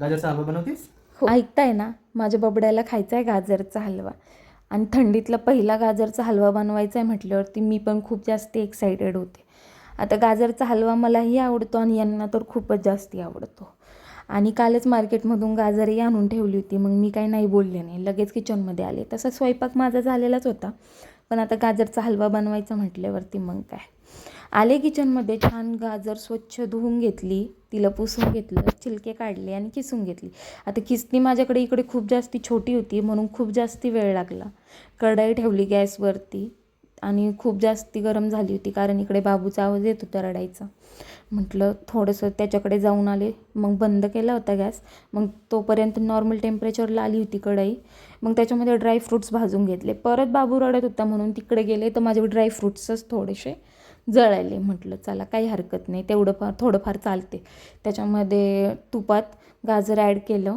गाजरचा हलवा बनवतेस? हो, ऐकताय ना, माझ्या बबड्याला खायचा आहे गाजरचा हलवा आणि थंडीतला पहिला गाजरचा हलवा बनवायचा आहे म्हटल्यावरती मी पण खूप जास्त एक्सायटेड होते. आता गाजरचा हलवा मलाही आवडतो आणि यांना तर खूपच जास्ती आवडतो. आणि कालच मार्केटमधून गाजरही आणून ठेवली होती. मग मी काही नाही बोलले नाही, लगेच किचनमध्ये आले. तसा स्वयंपाक माझा झालेलाच होता, पण आता गाजरचा हलवा बनवायचा म्हटल्यावरती मग काय. आले किचनमध्ये, छान गाजर स्वच्छ धुवून घेतली, तिला पुसून घेतलं, छिलके काढले आणि किसून घेतली. आता किसणी माझ्याकडे इकडे खूप जास्ती छोटी होती म्हणून खूप जास्ती वेळ लागला. कढई ठेवली गॅसवरती आणि खूप जास्ती गरम झाली होती, कारण इकडे बाबूचा आवाज येत होता रडायचा. म्हटलं थोडंसं त्याच्याकडे जाऊन आले, मग बंद केला होता गॅस. मग तोपर्यंत नॉर्मल टेम्परेचरला आली होती कढई. मग त्याच्यामध्ये ड्रायफ्रूट्स भाजून घेतले. परत बाबू रडत होता म्हणून तिकडे गेले तर माझे ड्रायफ्रूट्सच थोडेसे जळाले. म्हटलं चला काही हरकत नाही, तेवढं थोडंफार चालते. त्याच्यामध्ये तुपात गाजर ॲड केलं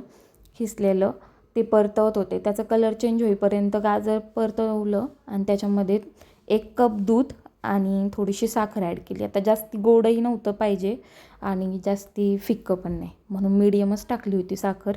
खिसलेलं, ते परतवत होते. त्याचा कलर चेंज होईपर्यंत गाजर परतवलं आणि त्याच्यामध्ये 1 कप दूध आणि थोडीशी साखर ॲड केली. आता जास्ती गोडही नव्हतं पाहिजे आणि जास्ती फिक्कं पण नाही, म्हणून मीडियमच टाकली होती साखर.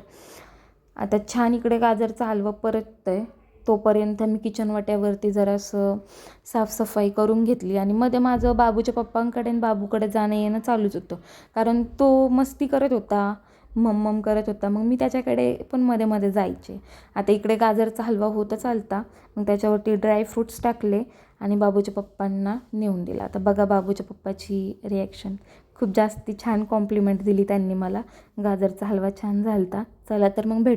आता छान इकडे गाजरचा हलवा परततं आहे, तोपर्यंत मी किचन वाट्यावरती जरासं साफसफाई करून घेतली. आणि मध्ये माझं बाबूच्या पप्पांकडे आणि बाबूकडे जाणं येणं चालूच होतं, कारण तो मस्ती करत होता, मम करत होता. मग मी त्याच्याकडे पण मध्ये मध्ये जायचे. आता इकडे गाजरचा हलवा होतच आलता, मग त्याच्यावरती ड्रायफ्रूट्स टाकले आणि बाबूच्या पप्पांना नेऊन दिला. आता बघा बाबूच्या पप्पाची रिॲक्शन, खूप जास्ती छान कॉम्प्लिमेंट दिली त्यांनी मला. गाजरचा हलवा छान झाला होता. चला तर मग भेटू.